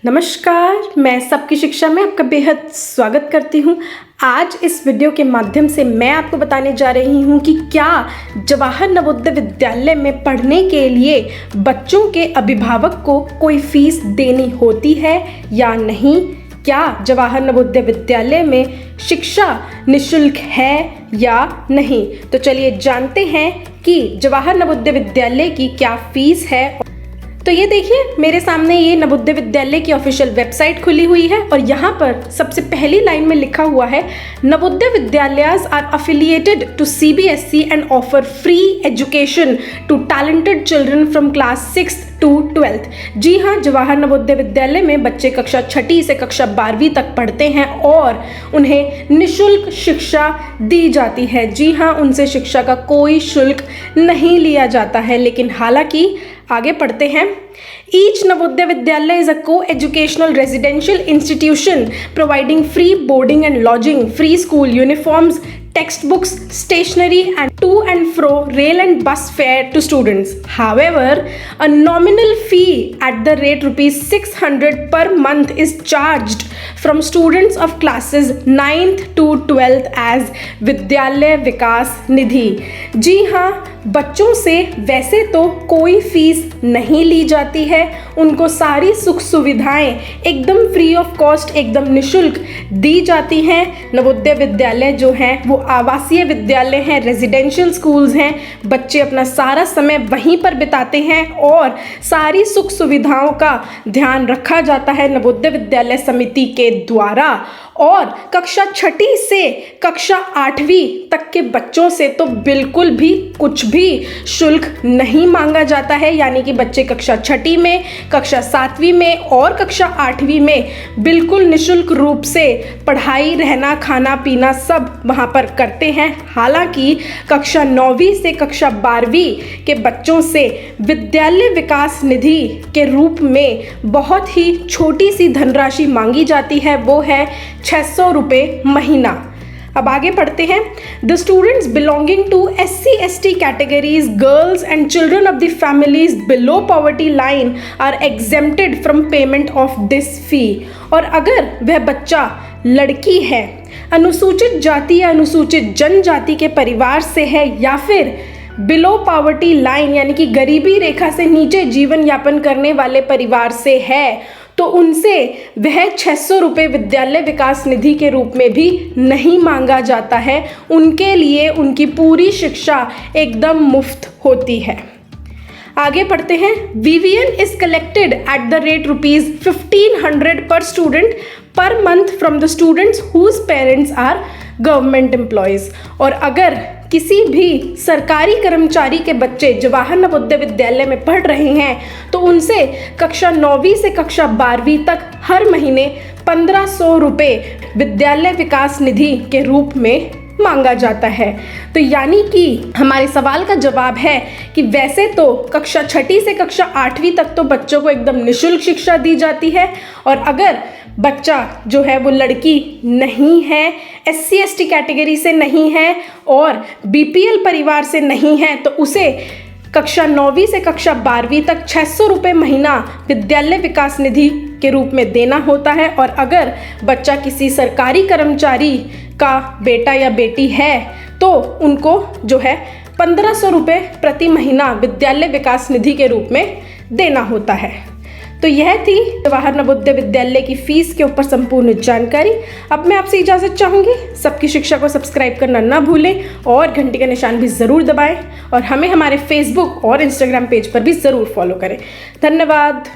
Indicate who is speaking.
Speaker 1: नमस्कार, मैं सबकी शिक्षा में आपका बेहद स्वागत करती हूँ। आज इस वीडियो के माध्यम से मैं आपको बताने जा रही हूँ कि क्या जवाहर नवोदय विद्यालय में पढ़ने के लिए बच्चों के अभिभावक को कोई फीस देनी होती है या नहीं। क्या जवाहर नवोदय विद्यालय में शिक्षा निःशुल्क है या नहीं। तो चलिए जानते हैं कि जवाहर नवोदय विद्यालय की क्या फीस है। तो ये देखिए, मेरे सामने ये नवोदय विद्यालय की ऑफिशियल वेबसाइट खुली हुई है और यहाँ पर सबसे पहली लाइन में लिखा हुआ है, Navodaya Vidyalayas are affiliated to CBSE and offer free education to talented children from class 6 to 12th। जी हाँ, जवाहर नवोदय विद्यालय में बच्चे कक्षा 6ठी से कक्षा 12वीं तक पढ़ते हैं और उन्हें निःशुल्क शिक्षा दी जाती है। जी हाँ, उनसे शिक्षा का कोई शुल्क नहीं लिया जाता है। लेकिन हालांकि आगे पढ़ते हैं, each Navodaya Vidyalaya is a co-educational residential institution providing free boarding and lodging, free school uniforms, textbooks, stationery and to and fro rail and bus fare to students. However, a nominal fee at the rate rupees 600 per month is charged from students of classes 9th to 12th as विद्यालय विकास निधि। जी हाँ, बच्चों से वैसे तो कोई fees नहीं ली जाती है, उनको सारी सुख सुविधाएं एकदम फ्री ऑफ कॉस्ट, एकदम निःशुल्क दी जाती हैं। नवोदय विद्यालय जो हैं वो आवासीय विद्यालय हैं, रेजिडेंशियल स्कूल्स हैं। बच्चे अपना सारा समय वहीं पर बिताते हैं और सारी सुख सुविधाओं का ध्यान रखा जाता है नवोदय विद्यालय समिति के द्वारा। और कक्षा 6ठी से कक्षा 8वीं तक के बच्चों से तो बिल्कुल भी कुछ भी शुल्क नहीं मांगा जाता है, यानी कि बच्चे कक्षा 6ठी में, कक्षा 7वीं में और कक्षा 8वीं में बिल्कुल निःशुल्क रूप से पढ़ाई, रहना, खाना पीना सब वहाँ पर करते हैं। हालांकि कक्षा 9वीं से कक्षा 12वीं के बच्चों से विद्यालय विकास निधि के रूप में बहुत ही छोटी सी धनराशि मांगी जाती है, वो है 600 रुपये महीना। अब आगे पढ़ते हैं, the students belonging to SC/ST categories, girls and children of the families below poverty line are exempted from payment of this fee. और अगर वह बच्चा लड़की है, अनुसूचित जाति या अनुसूचित जनजाति के परिवार से है या फिर बिलो पॉवर्टी लाइन यानी कि गरीबी रेखा से नीचे जीवन यापन करने वाले परिवार से है, तो उनसे वह 600 रुपये विद्यालय विकास निधि के रूप में भी नहीं मांगा जाता है। उनके लिए उनकी पूरी शिक्षा एकदम मुफ्त होती है। आगे पढ़ते हैं, VVN is collected at the rate rupees 1500 per student per month from the students whose parents are government employees. और अगर किसी भी सरकारी कर्मचारी के बच्चे जवाहर नवोदय विद्यालय में पढ़ रहे हैं तो उनसे कक्षा 9वीं से कक्षा 12वीं तक हर महीने 1500 रुपये विद्यालय विकास निधि के रूप में मांगा जाता है। तो यानी कि हमारे सवाल का जवाब है कि वैसे तो कक्षा 6ठी से कक्षा 8वीं तक तो बच्चों को एकदम निःशुल्क शिक्षा दी जाती है, और अगर बच्चा जो है वो लड़की नहीं है, SC/ST कैटेगरी से नहीं है और BPL परिवार से नहीं है, तो उसे कक्षा 9वीं से कक्षा 12वीं तक 600 रुपये महीना विद्यालय विकास निधि के रूप में देना होता है। और अगर बच्चा किसी सरकारी कर्मचारी का बेटा या बेटी है तो उनको जो है 1500 रुपये प्रति महीना विद्यालय विकास निधि के रूप में देना होता है। तो यह थी जवाहर नवोदय विद्यालय की फीस के ऊपर संपूर्ण जानकारी। अब मैं आपसे इजाज़त चाहूँगी। सबकी शिक्षा को सब्सक्राइब करना ना भूलें और घंटी का निशान भी ज़रूर दबाएं और हमें हमारे फेसबुक और इंस्टाग्राम पेज पर भी ज़रूर फॉलो करें। धन्यवाद।